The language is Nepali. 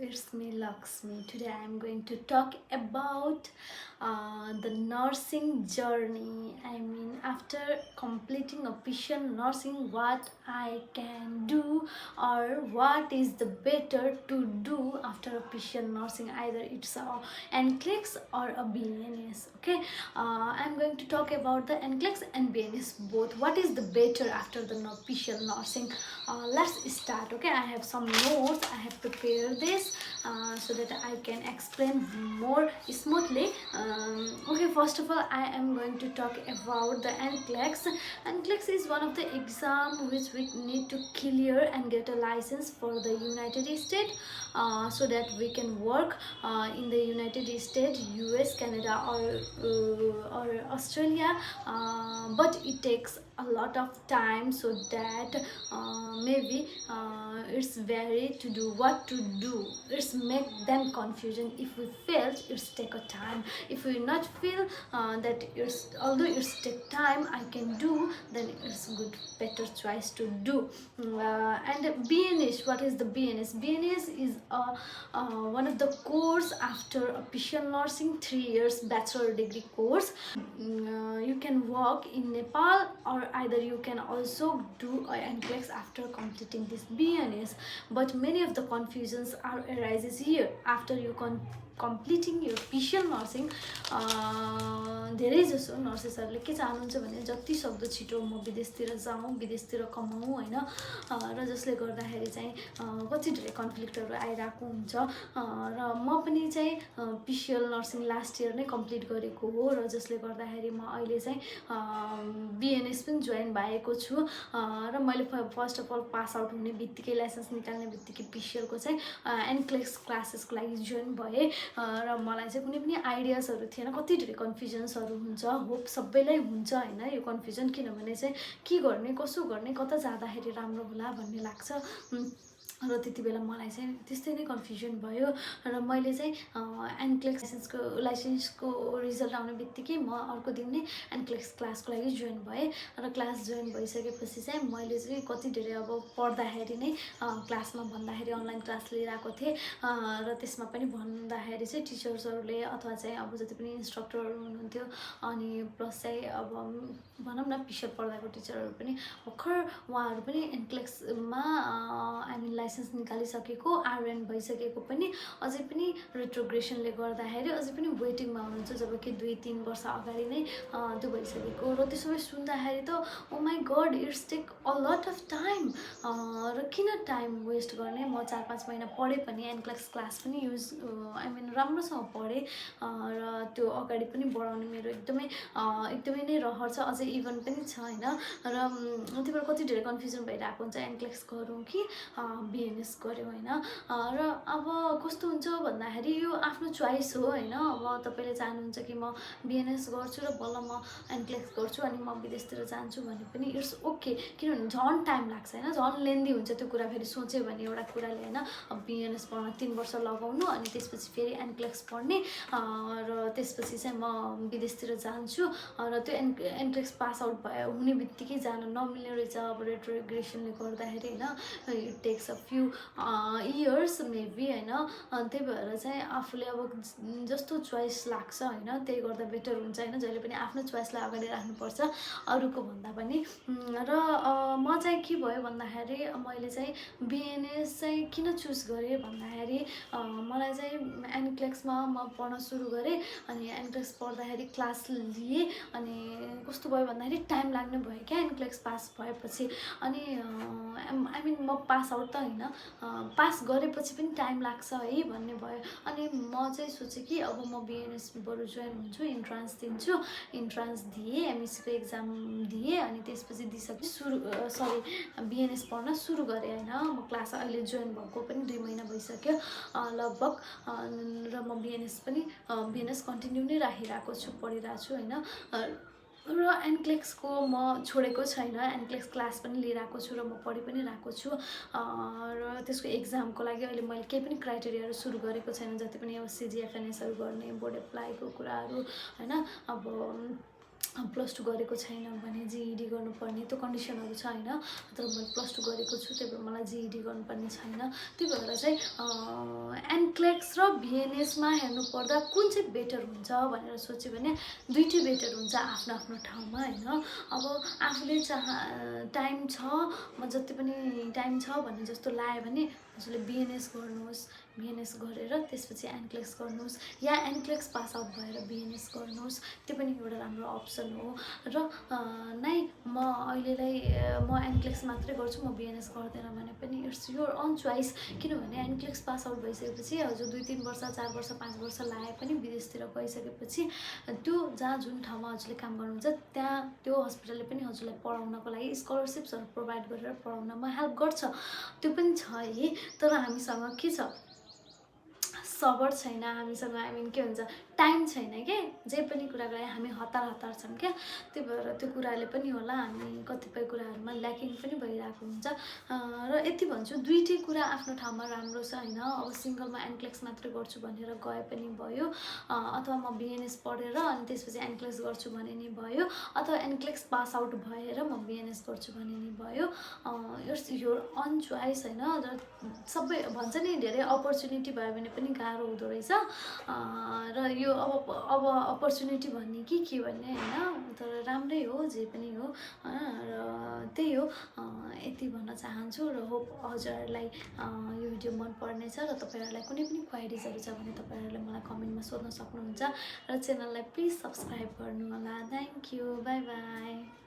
it's me Lakshmi. Today I am going to talk about the nursing journey. I mean, after completing official nursing, what I can do or what is the better to do after official nursing. Either it's a NCLEX or a BNS. Okay, I'm going to talk about the NCLEX and BNS both. What is the better after the official nursing? Let's start. Okay, I have some notes. I have prepared this so that I can explain more smoothly. Okay, first of all, I am going to talk about the NCLEX. NCLEX is one of the exam which we need to clear and get a license for the United States, so that we can work in the United States, US, Canada, or Australia. But it takes a lot of time, so that maybe it's very to do what to do. It's make them confusion. If we fail, it's take a time. If we not feel that it's, although it's take time, I can do, then it's good better choice to do. And BNS, what is the BNS? BNS is one of the course after official nursing, 3 years bachelor degree course. You can work in Nepal, or either you can also do an NCLEX after completing this BNS. But many of the confusions are arises here after you completing your official nursing. धेरै जसो नर्सेसहरूले के चाहनुहुन्छ भने जति सक्दो छिटो म विदेशतिर जाउँ, विदेशतिर कमाउँ होइन, र जसले गर्दाखेरि चाहिँ कति धेरै कन्फ्लिक्टहरू आइरहेको हुन्छ। र म पनि चाहिँ पिसिएल नर्सिङ लास्ट इयर नै कम्प्लिट गरेको हो, र जसले गर्दाखेरि म अहिले चाहिँ बिएनएस पनि जोइन भएको छु। र मैले first of all pass out हुने बित्तिकै, लाइसेन्स निकाल्ने बित्तिकै पिसिएलको चाहिँ एनक्लेक्स क्लासेसको लागि जोइन भएँ। र मलाई चाहिँ कुनै पनि आइडियाजहरू थिएन, कति धेरै कन्फ्युजन्सहरू हुन्छ, होप सबैलाई हुन्छ होइन यो कन्फ्युजन, किनभने चाहिँ के गर्ने, कसो गर्ने, कता जाँदाखेरि राम्रो होला भन्ने लाग्छ। र त्यति बेला मलाई चाहिँ त्यस्तै नै कन्फ्युजन भयो। र मैले चाहिँ एनक्लेक्स लाइसेन्सको रिजल्ट आउने बित्तिकै म अर्को दिन नै एनक्लेक्स क्लासको लागि जोइन भएँ। र क्लास जोइन भइसकेपछि चाहिँ मैले चाहिँ कति धेरै अब पढ्दाखेरि नै क्लासमा भन्दाखेरि अनलाइन क्लास लिइरहेको थिएँ। र त्यसमा पनि भन्दाखेरि चाहिँ टिचर्सहरूले अथवा चाहिँ अब जति पनि इन्स्ट्रक्टरहरू हुनुहुन्थ्यो, अनि प्लस चाहिँ अब भनौँ न पिसिएल पढ्दाको टिचरहरू पनि भर्खर उहाँहरू पनि एनक्लेक्समा आई मिन लाइसेन्स निकालिसकेको, आरएन भइसकेको पनि, अझै पनि रेट्रोग्रेसनले गर्दाखेरि अझै पनि वेटिङमा हुनुहुन्छ, जबकि 2-3 वर्ष अगाडि नै त्यो भइसकेको। र त्यो सबै सुन्दाखेरि त oh my god, it's take a lot of time. र किन टाइम वेस्ट गर्ने, म 4-5 महिना पढेँ पनि, एनक्लेक्स क्लास पनि आई मिन राम्रोसँग पढेँ, र त्यो अगाडि पनि बढाउने मेरो एकदमै नै रहर छ, अझै इभन पनि छ होइन। र त्यही भएर कति धेरै कन्फ्युजन भइरहेको हुन्छ, एनक्लेक्स गरौँ कि बिएनएस गऱ्यौँ होइन। र अब कस्तो हुन्छ भन्दाखेरि यो आफ्नो चोइस हो होइन। अब तपाईँले चाहनुहुन्छ कि म बिएनएस गर्छु र बल्ल म एनक्लेक्स गर्छु अनि म विदेशतिर जान्छु भने पनि इट्स ओके, किनभने झन् टाइम लाग्छ होइन, झन् लेन्दी हुन्छ त्यो कुरा। फेरि सोच्यो भने एउटा कुराले होइन, अब बिएनएस पढ्न 3 वर्ष लगाउनु, अनि त्यसपछि फेरि एनक्लेक्स पढ्ने, र त्यसपछि चाहिँ म विदेशतिर जान्छु, र त्यो एनक्लेक्स पास आउट हुने बित्तिकै जान नमिल्ने रहेछ अब रेट्रोग्रेसनले गर्दाखेरि होइन। It takes a few years maybe होइन। त्यही भएर चाहिँ आफूले अब जस्तो चोइस लाग्छ होइन, त्यही गर्दा बेटर हुन्छ होइन। जहिले पनि आफ्नो चोइसलाई अगाडि राख्नुपर्छ अरूको भन्दा पनि। र म चाहिँ के भयो भन्दाखेरि मैले चाहिँ बिएनएस चाहिँ किन चुज गरेँ भन्दाखेरि मलाई चाहिँ एनक्लेक्समा म पढ्न सुरु गरेँ, अनि एनक्लेक्स पढ्दाखेरि क्लास लिएँ, अनि कस्तो भयो भन्दाखेरि टाइम लाग्ने भयो क्या एनक्लेक्स पास भएपछि। अनि आई मिन म पास आउट त होइन, पास गरेपछि पनि टाइम लाग्छ है भन्ने भयो। अनि म चाहिँ सोचेँ कि अब म बिएनएस बरु जोइन हुन्छु, इन्ट्रान्स दिन्छु। इन्ट्रान्स दिएँ, एमएससीको एक्जाम दिएँ, अनि त्यसपछि बिएनएस पढ्न सुरु गरेँ होइन। म क्लास अहिले जोइन भएको पनि 2 महिना भइसक्यो लगभग। र म बिएनएस कन्टिन्यू नै राखिरहेको छु, पढिरहेको छु होइन। र एनक्लेक्सको म छोडेको छैन, एनक्लेक्स क्लास पनि लिइरहेको छु, र म पढि पनि रहेको छु। र त्यसको एक्जामको लागि अहिले मैले केही पनि क्राइटेरियाहरू सुरु गरेको छैन, जति पनि अब सिजिएफएनएसहरू गर्ने, बोर्ड एप्लाईको कुराहरू होइन। अब +2 गरेको छैन भने जिइडी गर्नुपर्ने त्यो कन्डिसनहरू छ होइन। तर मैले +2 गरेको छु, त्यही भएर मलाई जिइडी गर्नुपर्ने छैन। त्यही भएर चाहिँ एनक्लेक्स र भिएनएसमा हेर्नुपर्दा कुन चाहिँ बेटर हुन्छ भनेर सोच्यो भने दुइटै बेटर हुन्छ आफ्नो आफ्नो ठाउँमा होइन। अब आफूले टाइम छ, म जति पनि टाइम छ भन्ने जस्तो लाग्यो भने हजुरले भिएनएस गर्नुहोस्, भिएनएस गरेर त्यसपछि एनक्लेक्स गर्नुहोस्, या एनक्लेक्स पास आउट भएर भिएनएस गर्नुहोस्, त्यो पनि एउटा राम्रो अप्सन हो। र नै म अहिलेलाई म एनक्लेक्स मात्रै गर्छु, म भिएनएस गर्दैन भने पनि इट्स योर अन चोइस। किनभने एनक्लेक्स पास आउट भइसकेपछि हजुर 2-3 वर्ष 4 वर्ष 5 वर्ष लागे पनि विदेशतिर गइसकेपछि त्यो जहाँ जुन ठाउँमा हजुरले काम गर्नुहुन्छ त्यहाँ त्यो हस्पिटलले पनि हजुरलाई पढाउनको लागि स्कलरसिप्सहरू प्रोभाइड गरेर पढाउनमा हेल्प गर्छ। त्यो पनि छ है। तर हामीसँग के छ, सबर छैन हामीसँग। के भन्छ, टाइम छैन के, जे पनि कुराको लागि हामी हतार छौँ क्या। त्यही भएर त्यो कुराले पनि होला हामी कतिपय कुराहरूमा ल्याकिङ पनि भइरहेको हुन्छ। र यति भन्छु, दुइटै कुरा आफ्नो ठाउँमा राम्रो छ होइन। अब सिङ्गलमा एनक्लेक्स मात्रै गर्छु भनेर गए पनि भयो, अथवा म भिएनएस पढेर अनि त्यसपछि एनक्लेक्स गर्छु भने नि भयो, अथवा एनक्लेक्स पास आउट भएर म भिएनएस गर्छु भने नि भयो। इट्स योर अन चोइस होइन। र सबै भन्छ नि धेरै अपर्च्युनिटी भयो भने पनि गाह्रो हुँदो रहेछ। र यो अब अपर्च्युनिटी भन्ने के भन्ने होइन, तर राम्रै हो जे पनि हो। र त्यही हो, यति भन्न चाहन्छु। र होप हजुरहरूलाई यो भिडियो मन पर्नेछ। र तपाईँहरूलाई कुनै पनि क्वाइरिजहरू छ भने तपाईँहरूले मलाई कमेन्टमा सोध्न सक्नुहुन्छ। र च्यानललाई प्लिज सब्सक्राइब गर्नु होला। Thank you, by by.